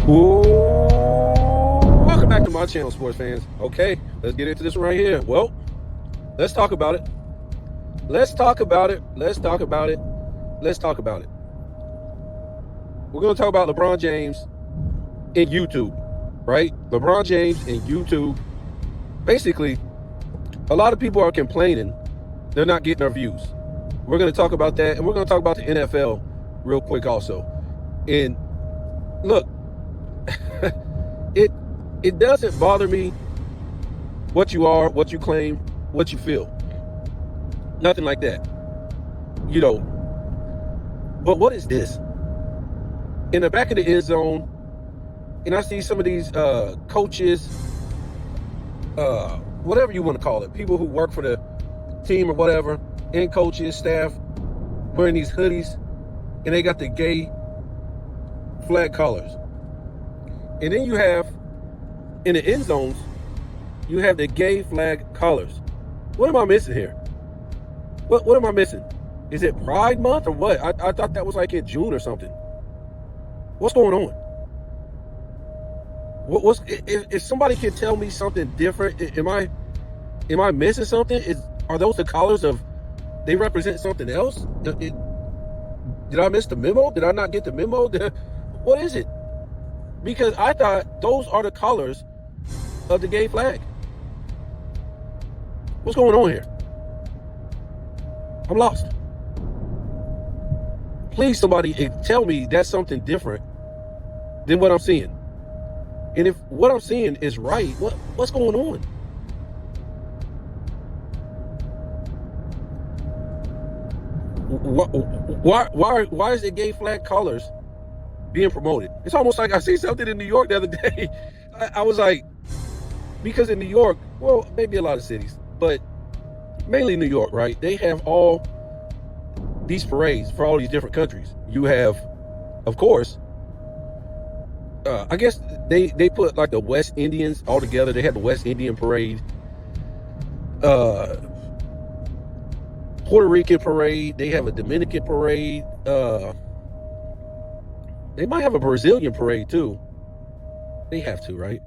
Welcome back to my channel, sports fans. Okay, let's get into this right here. Well, let's talk about it. Let's talk about it. Let's talk about it. Let's talk about it. We're going to talk about LeBron James and YouTube, right? LeBron James and YouTube. Basically, a lot of people are complaining they're not getting our views. We're going to talk about that, and we're going to talk about the NFL real quick also. And look, it doesn't bother me what you are, what you claim, what you feel. Nothing like that. You know, but what is this? In the back of the end zone, and I see some of these coaches, whatever you want to call it, people who work for the team or whatever, and coaches, staff, wearing these hoodies, and they got the gay flag colors. And then you have, in the end zones, you have the gay flag colors. What am I missing here? What am I missing? Is it Pride Month or what? I thought that was like in June or something. What's going on? If somebody can tell me something different, am I missing something? Are those the colors of, they represent something else? Did I miss the memo? Did I not get the memo? What is it? Because I thought those are the colors of the gay flag. What's going on here? I'm lost. Please, somebody tell me that's something different than what I'm seeing. And if what I'm seeing is right, what's going on? Why is the gay flag colors being promoted? It's almost like I see something in New York the other day. I was like, because in New York, well, maybe a lot of cities, but mainly New York, right? They have all these parades for all these different countries. You have, of course, I guess they put like the West Indians all together. They had the West Indian parade, Puerto Rican parade. They have a Dominican parade. They might have a Brazilian parade too. They have to, right?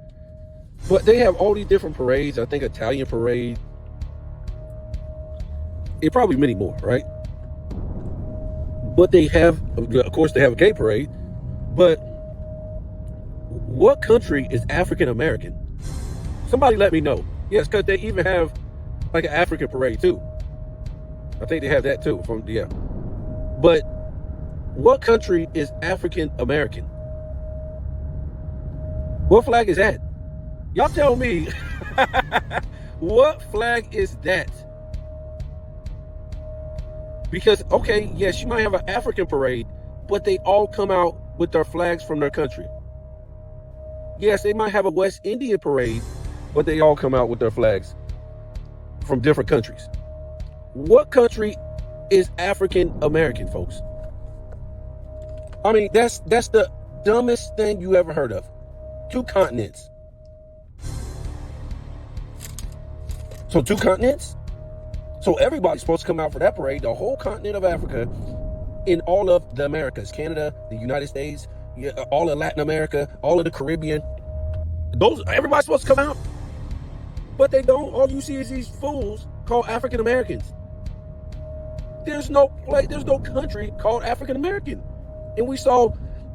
But they have all these different parades. I think Italian parade. It probably many more, right? But they have, of course, they have a gay parade. But what country is African American? Somebody let me know. Yes, because they even have like an African parade too. I think they have that too. But what country is African American? What flag is that? Y'all tell me. What flag is that? Because, okay, yes, you might have an African parade, but they all come out with their flags from their country. Yes, they might have a West Indian parade, but they all come out with their flags from different countries. What country is African American, folks? I mean, that's the dumbest thing you ever heard of. 2 continents. So 2 continents? So everybody's supposed to come out for that parade, the whole continent of Africa, in all of the Americas, Canada, the United States, all of Latin America, all of the Caribbean. Everybody's supposed to come out. But they don't. All you see is these fools called African Americans. There's no country called African American. And we saw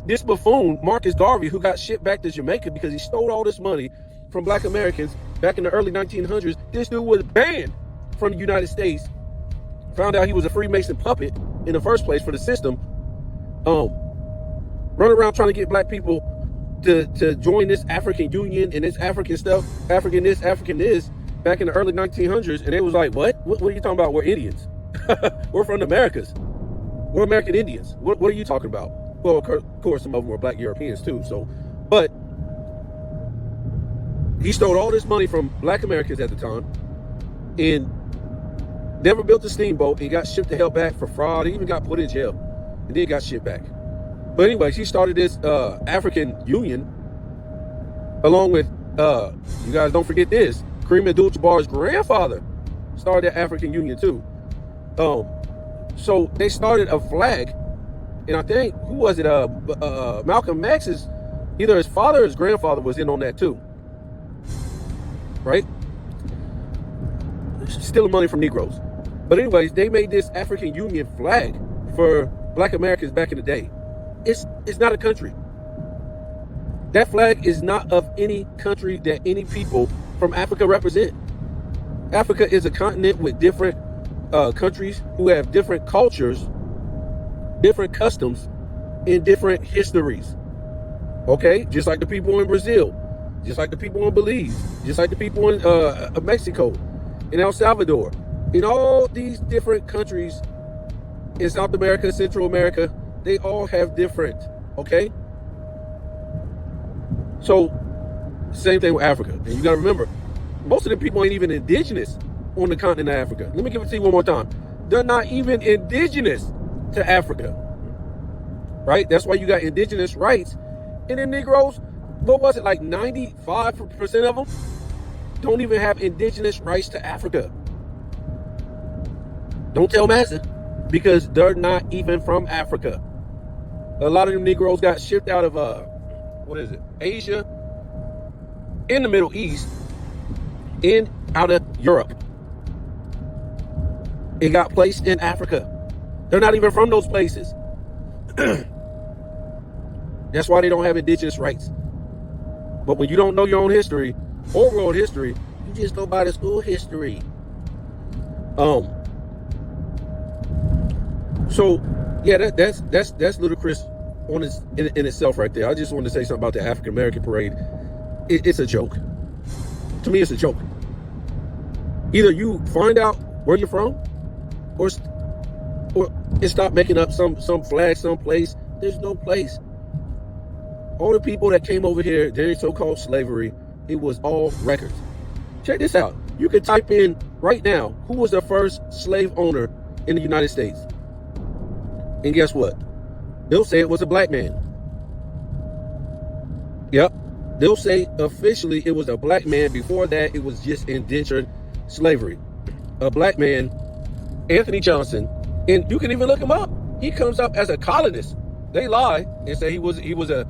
this buffoon, Marcus Garvey, who got shipped back to Jamaica because he stole all this money from black Americans back in the early 1900s. This dude was banned from the United States. Found out he was a Freemason puppet in the first place for the system. Run around trying to get black people to join this African Union and this African stuff, African this, African this, back in the early 1900s. And they was like, what are you talking about? We're Indians. We're from the Americas. We're American Indians. What are you talking about? Well, of course, some of them were black Europeans too. But he stole all this money from black Americans at the time and never built a steamboat. He got shipped the hell back for fraud. He even got put in jail and then got shipped back. But anyways, he started this African Union along with, you guys don't forget this, Kareem Abdul-Jabbar's grandfather started the African Union too. So they started a flag, and I think, who was it? Malcolm X's Either his father or his grandfather was in on that too, right? Stealing money from Negroes. But anyways, they made this African Union flag for Black Americans back in the day. It's not a country. That flag is not of any country that any people from Africa represent. Africa is a continent with different countries who have different cultures, different customs, and different histories. Okay? Just like the people in Brazil, just like the people in Belize, just like the people in Mexico, in El Salvador. In all these different countries in South America, Central America, they all have different, okay? So, same thing with Africa. And you got to remember, most of the people ain't even indigenous on the continent of Africa. Let me give it to you one more time. They're not even indigenous to Africa, right? That's why you got indigenous rights. And then Negroes, what was it, like 95% of them don't even have indigenous rights to Africa. Don't tell Massa, because they're not even from Africa. A lot of them Negroes got shipped out of, Asia, in the Middle East, and out of Europe. It got placed in Africa. They're not even from those places. That's why they don't have indigenous rights. But when you don't know your own history or world history, you just go by the school history. So yeah, that's ludicrous in itself right there. I just wanted to say something about the African American parade. It's a joke. To me, it's a joke. Either you find out where you're from, or stop making up some flag someplace. There's no place. All the people that came over here during so-called slavery, it was all records. Check this out. You can type in right now, who was the first slave owner in the United States? And guess what? They'll say it was a black man. Yep. They'll say officially it was a black man. Before that, it was just indentured slavery. A black man, Anthony Johnson, and you can even look him up. He comes up as a colonist. They lie and say he was a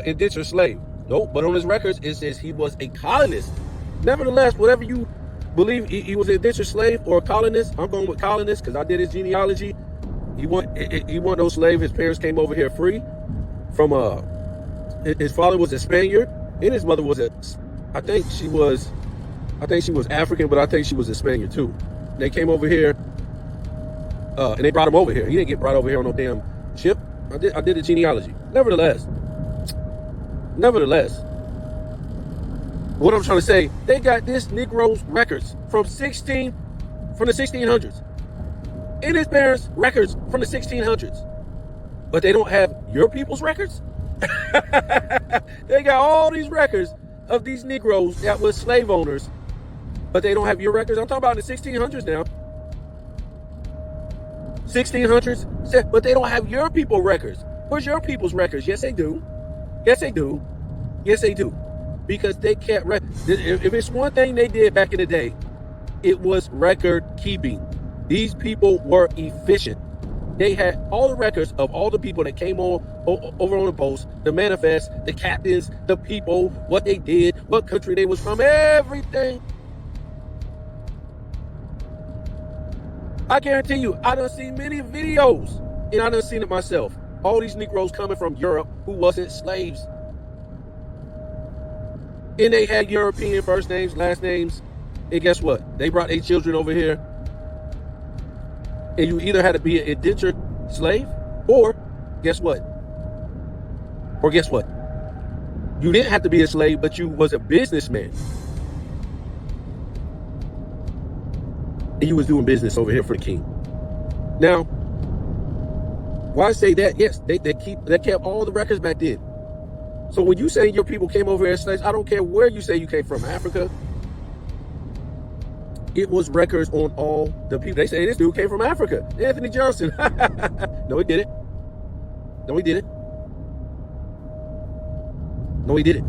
indentured slave. Nope, but on his records it says he was a colonist. Nevertheless, whatever you believe, he was an indentured slave or a colonist. I'm going with colonist because I did his genealogy. He wasn't no slave. His parents came over here free from his father was a Spaniard and his mother was I think she was African, but I think she was a Spaniard too. They came over here and they brought him over here. He didn't get brought over here on no damn ship. I did the genealogy. Nevertheless, what I'm trying to say, they got this Negro's records from the 1600s. And his parents' records from the 1600s. But they don't have your people's records? They got all these records of these Negroes that were slave owners, but they don't have your records. I'm talking about the 1600s now. 1600s, but they don't have your people's records. Where's your people's records? Yes, they do. Yes, they do. Yes, they do. Because they can't. If it's one thing they did back in the day, it was record keeping. These people were efficient. They had all the records of all the people that came over on the boats, the manifest, the captains, the people, what they did, what country they was from, everything. I guarantee you, I done seen many videos, and I done seen it myself. All these Negroes coming from Europe who wasn't slaves. And they had European first names, last names. And guess what? They brought their children over here. And you either had to be an indentured slave, or guess what? Or guess what? You didn't have to be a slave, but you was a businessman. And you was doing business over here for the king. Now, why say that? Yes, they kept all the records back then. So when you say your people came over here as slaves, I don't care where you say you came from, Africa. It was records on all the people. They say this dude came from Africa. Anthony Johnson. No, he didn't. No, he didn't. No, he didn't.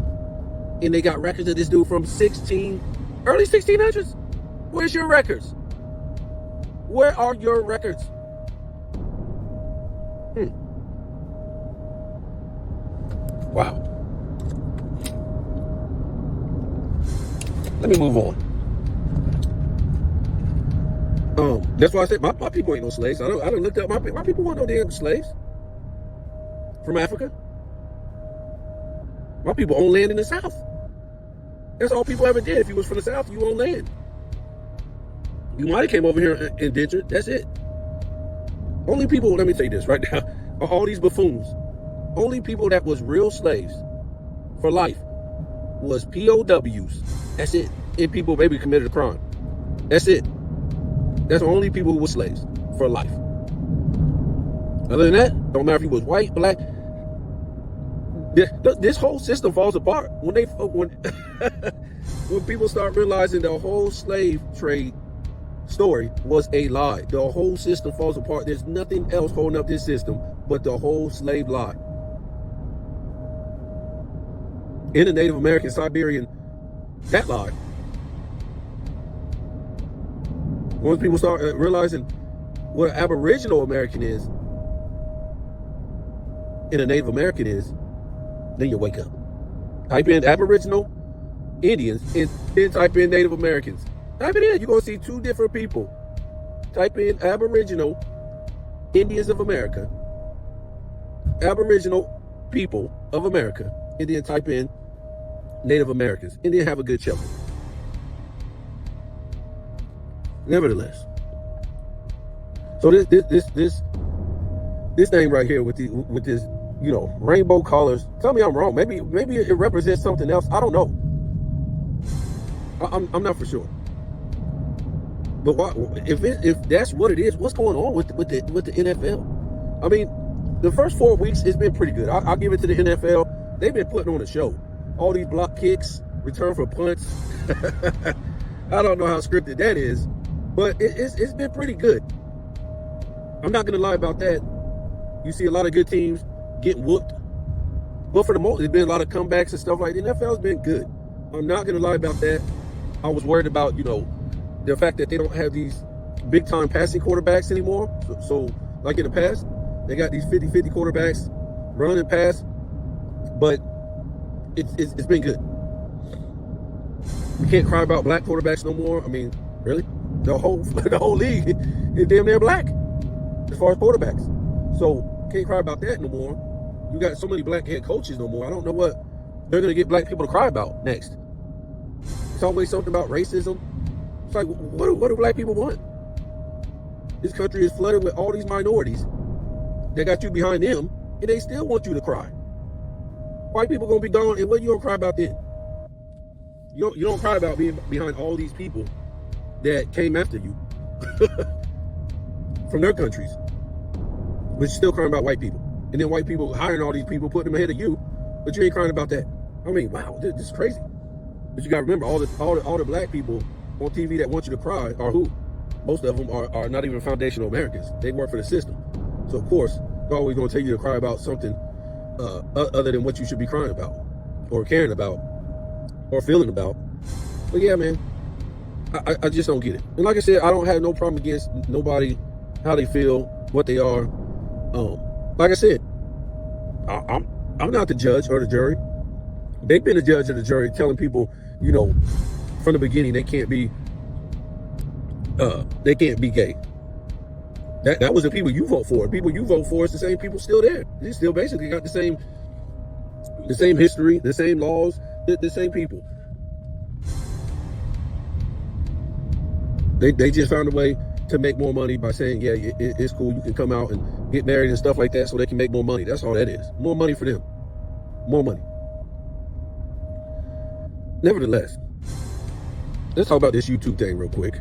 And they got records of this dude from early 1600s. Where's your records? Where are your records? Wow. Let me move on. That's why I said my people ain't no slaves. I done looked up my people weren't no damn slaves from Africa. My people own land in the South. That's all people ever did. If you was from the South, you own land. You might have came over here indentured. That's it. Only people, let me tell you this right now, are all these buffoons. Only people that was real slaves for life was POWs. That's it. And people maybe committed a crime. That's it. That's the only people who were slaves for life. Other than that, don't matter if you was white, black. This whole system falls apart when when people start realizing the whole slave trade story was a lie. The whole system falls apart. There's nothing else holding up this system but the whole slave lie. In the Native American, Siberian, that lie. Once people start realizing what an Aboriginal American is and a Native American is, then you wake up. Type in Aboriginal Indians and then type in Native Americans. Type it in. You're going to see two different people. Type in Aboriginal Indians of America, Aboriginal people of America, and then type in Native Americans, and then have a good chuckle. Nevertheless, so this thing right here with this, you know, rainbow colors. Tell me I'm wrong. Maybe it represents something else. I don't know. I'm not for sure. But if that's what it is, what's going on with the NFL? I mean, the first 4 weeks it's been pretty good. I'll give it to the NFL. They've been putting on a show. All these block kicks, return for punts. I don't know how scripted that is, but it's been pretty good. I'm not gonna lie about that. You see a lot of good teams get whooped, but for the most, there's been a lot of comebacks and stuff like that. The NFL's been good. I'm not gonna lie about that. I was worried about, you know, the fact that they don't have these big time passing quarterbacks anymore. So like in the past, they got these 50-50 quarterbacks, run and pass, but it's been good. We can't cry about black quarterbacks no more. I mean, really, the whole league is damn near black as far as quarterbacks. So can't cry about that no more. You got so many black head coaches no more. I don't know what they're gonna get black people to cry about next. It's always something about racism. It's like, what do black people want? This country is flooded with all these minorities. They got you behind them, and they still want you to cry. White people gonna be gone, and what you gonna cry about then? You don't cry about being behind all these people that came after you from their countries, but you're still crying about white people. And then white people hiring all these people, putting them ahead of you, but you ain't crying about that. I mean, wow, this is crazy. But you gotta remember, all the black people on TV that want you to cry are who? Most of them are not even foundational Americans. They work for the system. So of course, they're always gonna tell you to cry about something other than what you should be crying about, or caring about, or feeling about. But yeah, man, I just don't get it. And like I said, I don't have no problem against nobody, how they feel, what they are. Like I said, I'm not the judge or the jury. They've been the judge or the jury, telling people, you know, from the beginning they can't be gay. That was the people you vote for. The people you vote for is the same people still there. They still basically got the same history, the same laws, the same people. They just found a way to make more money by saying, yeah, it's cool, you can come out and get married and stuff like that so they can make more money. That's all that is. More money for them. More money. Nevertheless, let's talk about this YouTube thing real quick.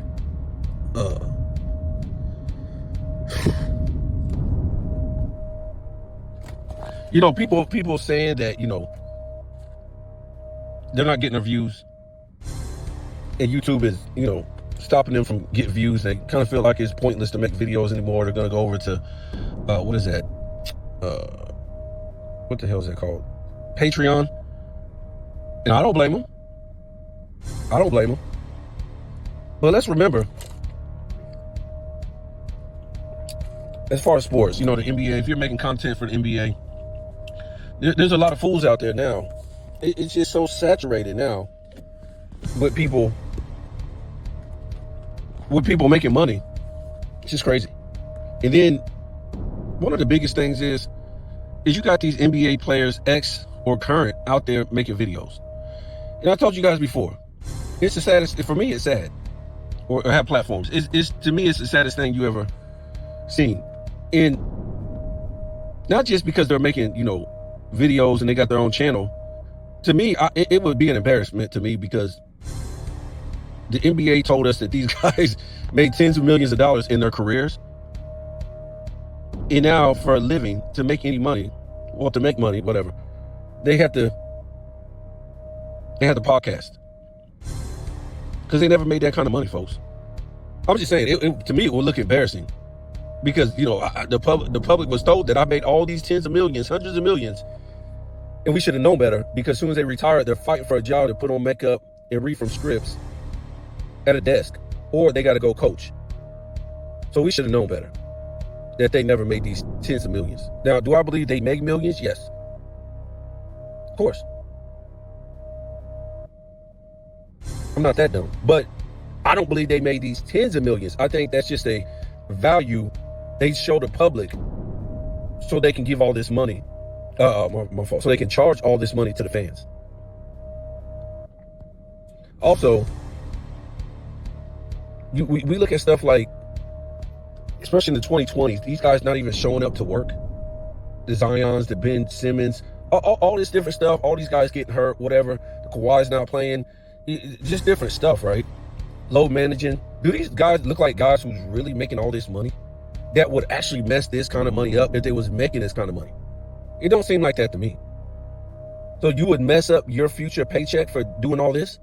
You know, people saying that, you know, they're not getting their views, and YouTube is, you know, stopping them from getting views. They kind of feel like it's pointless to make videos anymore. They're gonna go over to what is that? What the hell is that called? Patreon. And I don't blame them. I don't blame them. But let's remember, as far as sports, you know, the NBA, if you're making content for the NBA, there's a lot of fools out there now. It's just so saturated now with people making money. It's just crazy. And then one of the biggest things is you got these NBA players, ex or current, out there making videos. And I told you guys before, it's the saddest. For me, it's sad. Or have platforms. It's to me, it's the saddest thing you ever seen. And not just because they're making, videos and they got their own channel. To me, it would be an embarrassment to me, because the NBA told us that these guys made tens of millions of dollars in their careers. And now for a living, to make any money, or to make money, whatever, they have to podcast. Because they never made that kind of money, folks. I'm just saying, to me, it would look embarrassing. Because, the public was told that I made all these tens of millions, hundreds of millions. And we should have known better, because as soon as they retire, they're fighting for a job to put on makeup and read from scripts at a desk. Or they got to go coach. So we should have known better, that they never made these tens of millions. Now, do I believe they make millions? Yes. Of course. I'm not that dumb. But I don't believe they made these tens of millions. I think that's just a value they show the public so they can give all this money. My fault. So they can charge all this money to the fans. Also, we look at stuff like, especially in the 2020s, these guys not even showing up to work. The Zions, the Ben Simmons, all this different stuff. All these guys getting hurt, whatever. The Kawhi's not playing. Just different stuff, right? Load managing. Do these guys look like guys who's really making all this money that would actually mess this kind of money up if they was making this kind of money? It don't seem like that to me. So you would mess up your future paycheck for doing all this?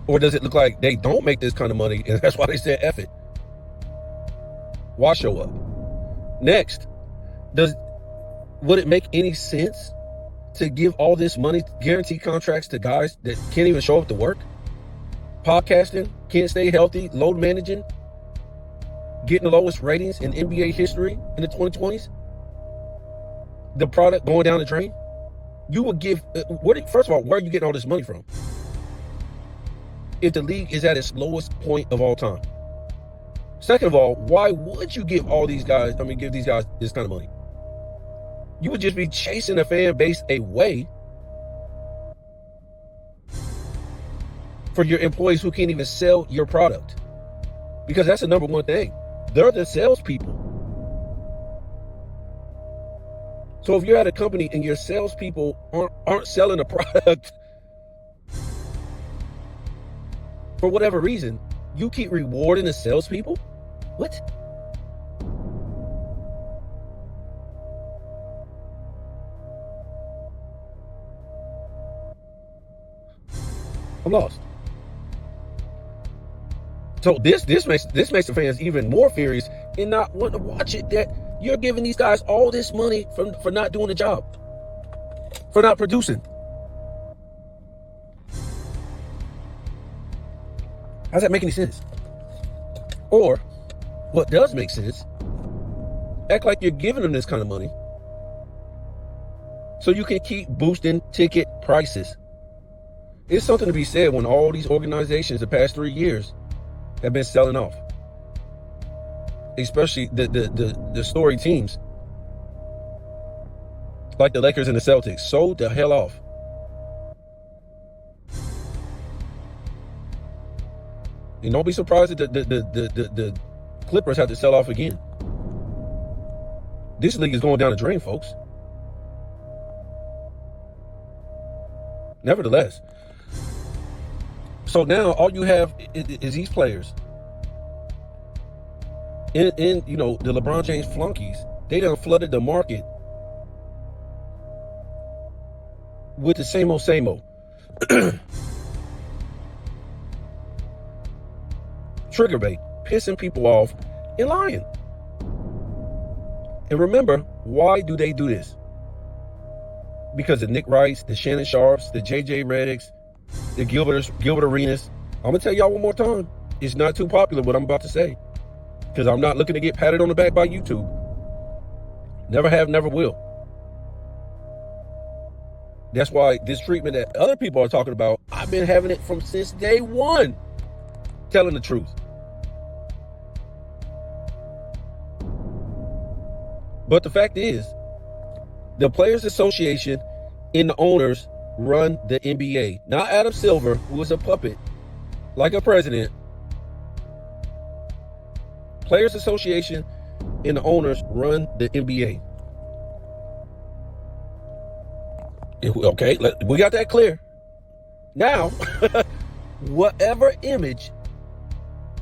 Or does it look like they don't make this kind of money and that's why they said F it? Why show up? Next, would it make any sense to give all this money, guarantee contracts to guys that can't even show up to work? Podcasting, can't stay healthy, load managing, getting the lowest ratings in NBA history in the 2020s? The product going down the drain? You would give, first of all, where are you getting all this money from? If the league is at its lowest point of all time. Second of all, why would you give these guys this kind of money? You would just be chasing the fan base away for your employees who can't even sell your product. Because that's the number one thing. They're the salespeople. So if you're at a company and your salespeople aren't selling a product for whatever reason, you keep rewarding the salespeople? What? I'm lost. So this makes the fans even more furious and not want to watch it, that you're giving these guys all this money for not doing the job, for not producing. How does that make any sense? Or, what does make sense, act like you're giving them this kind of money so you can keep boosting ticket prices. It's something to be said when all these organizations the past 3 years have been selling off. Especially the story teams. Like the Lakers and the Celtics sold the hell off. And don't be surprised that the Clippers have to sell off again. This league is going down the drain, folks. Nevertheless. So now all you have is these players. And the LeBron James flunkies, they done flooded the market with the same old. Trigger bait, pissing people off and lying. And remember, why do they do this? Because of Nick Wrights, the Shannon Sharps, the JJ Reddicks, the Gilbert Arenas. I'm going to tell y'all one more time. It's not too popular what I'm about to say, because I'm not looking to get patted on the back by YouTube. Never have, never will. That's why this treatment that other people are talking about, I've been having it from since day one, telling the truth. But the fact is, the Players Association and the owners run the NBA. Not Adam Silver, who is a puppet, like a president. Players Association and the owners run the NBA. Okay, we got that clear. Now, whatever image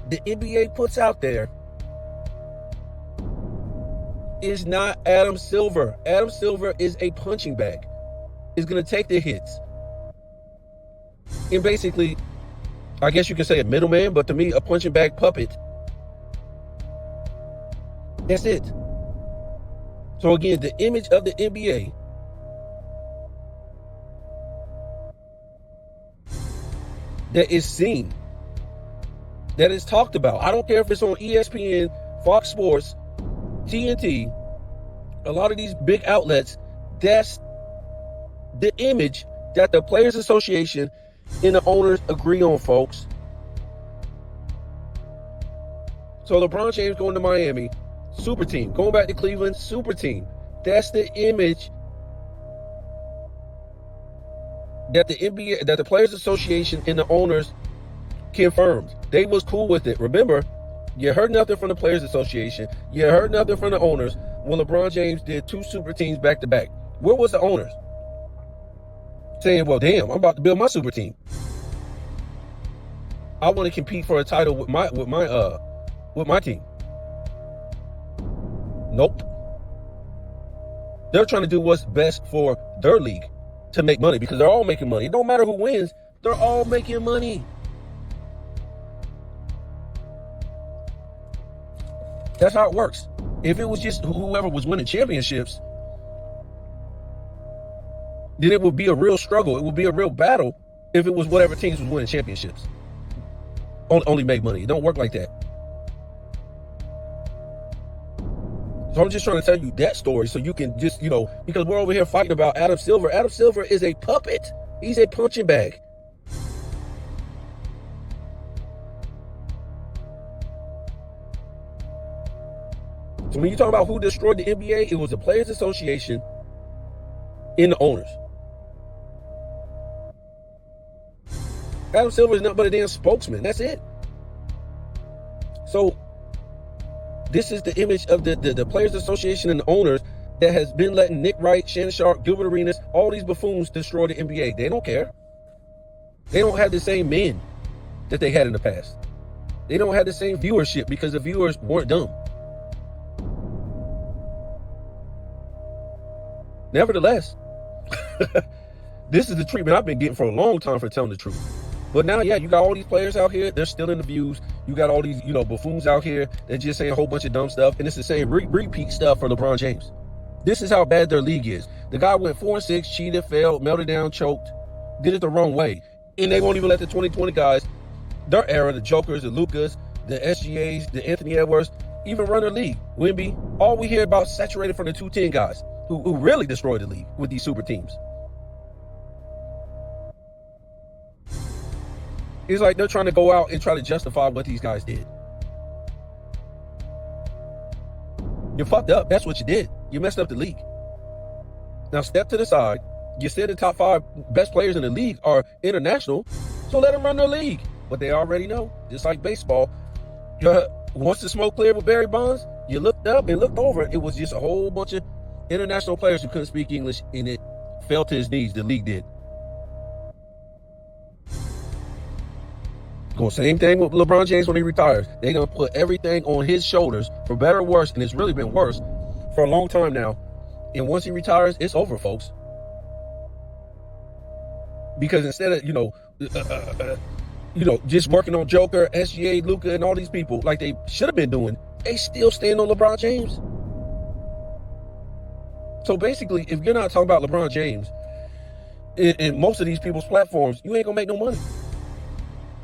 the NBA puts out there is not Adam Silver. Adam Silver is a punching bag. Is going to take the hits. And basically, I guess you could say a middleman, but to me, a punching bag puppet. That's it. So again, the image of the NBA that is seen, that is talked about. I don't care if it's on ESPN, Fox Sports, TNT, a lot of these big outlets, that's the image that the Players Association and the owners agree on, folks. So LeBron James going to Miami, super team. Going back to Cleveland, super team. That's the image that the NBA, that the Players Association and the owners confirmed. They was cool with it. Remember, you heard nothing from the Players Association. You heard nothing from the owners when LeBron James did 2 super teams back to back. Where was the owners? Saying, well, damn, I'm about to build my super team. I want to compete for a title with my team. Nope. They're trying to do what's best for their league to make money, because they're all making money. It don't matter who wins, they're all making money. That's how it works. If it was just whoever was winning championships, then it would be a real struggle. It would be a real battle if it was whatever teams was winning championships. Only make money. It don't work like that. So I'm just trying to tell you that story so you can just, because we're over here fighting about Adam Silver. Adam Silver is a puppet. He's a punching bag. So when you talk about who destroyed the NBA, it was the Players Association and the owners. Adam Silver is nothing but a damn spokesman. That's it. So this is the image of the Players Association and the owners that has been letting Nick Wright, Shannon Sharp, Gilbert Arenas, all these buffoons destroy the NBA. They don't care. They don't have the same men that they had in the past. They don't have the same viewership because the viewers weren't dumb. Nevertheless, this is the treatment I've been getting for a long time for telling the truth. But now, yeah, you got all these players out here. They're still in the views. You got all these, buffoons out here. They're just saying a whole bunch of dumb stuff. And it's the same repeat stuff for LeBron James. This is how bad their league is. The guy went 4-6, cheated, failed, melted down, choked, did it the wrong way. And they won't even let the 2020 guys, their era, the Jokers, the Lucas, the SGAs, the Anthony Edwards, even run their league. Wemby, all we hear about saturated from the 210 guys who really destroyed the league with these super teams. It's like they're trying to go out and try to justify what these guys did. You fucked up. That's what you did. You messed up the league. Now step to the side. You said the top 5 best players in the league are international, so let them run their league. But they already know, just like baseball, once the smoke cleared with Barry Bonds, you looked up and looked over. It was just a whole bunch of international players who couldn't speak English, and it fell to his knees. The league did. Going same thing with LeBron James when he retires. They're going to put everything on his shoulders, for better or worse, and it's really been worse for a long time now. And once he retires, it's over, folks. Because instead of, just working on Joker, SGA, Luka, and all these people like they should have been doing, they still stand on LeBron James. So basically, if you're not talking about LeBron James in most of these people's platforms, you ain't going to make no money.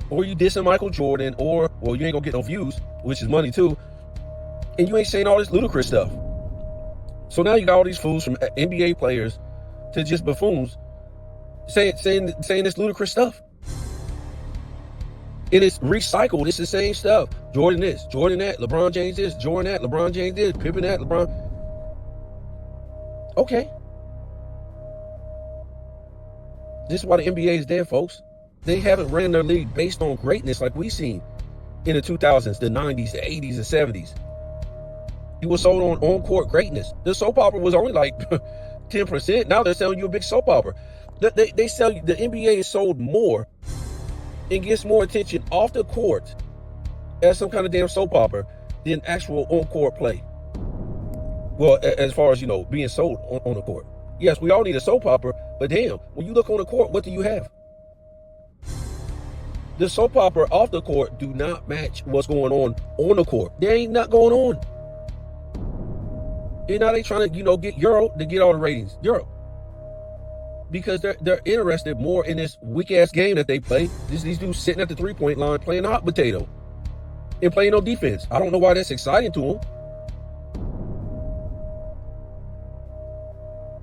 Or you dissing Michael Jordan, or, well, you ain't gonna get no views, which is money too, and you ain't saying all this ludicrous stuff. So now you got all these fools from NBA players to just buffoons saying this ludicrous stuff. It is recycled. It's the same stuff. Jordan this, Jordan that, LeBron James this, Jordan that, LeBron James this, Pippen that, LeBron. Okay. This is why the NBA is dead, folks. They haven't ran their league based on greatness like we seen in the 2000s, the 90s, the 80s, the 70s. You were sold on court greatness. The soap opera was only like 10%. Now they're selling you a big soap opera. They sell you, the NBA is sold more and gets more attention off the court as some kind of damn soap opera than actual on-court play. Well, as far as, being sold on the court. Yes, we all need a soap opera, but damn, when you look on the court, what do you have? The soap opera off the court do not match what's going on the court. There ain't not going on. And now they trying to, get Euro to get all the ratings. Euro. Because they're interested more in this weak-ass game that they play. These dudes sitting at the three-point line playing hot potato and playing no defense. I don't know why that's exciting to them.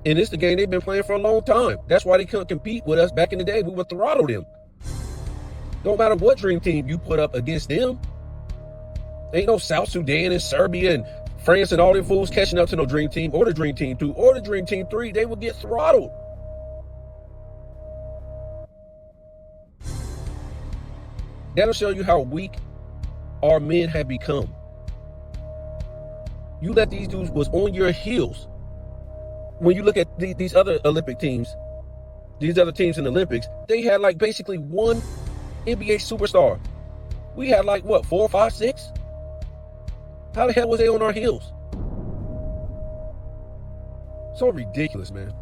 And it's the game they've been playing for a long time. That's why they couldn't compete with us back in the day. We would throttle them. Don't matter what dream team you put up against them. Ain't no South Sudan and Serbia and France and all them fools catching up to no dream team or the dream team 2 or the dream team 3. They will get throttled. That'll show you how weak our men have become. You let these dudes was on your heels. When you look at these other Olympic teams, these other teams in the Olympics, they had like basically one NBA superstar. We had like what, 4, 5, 6? How the hell was they on our heels? So ridiculous, man.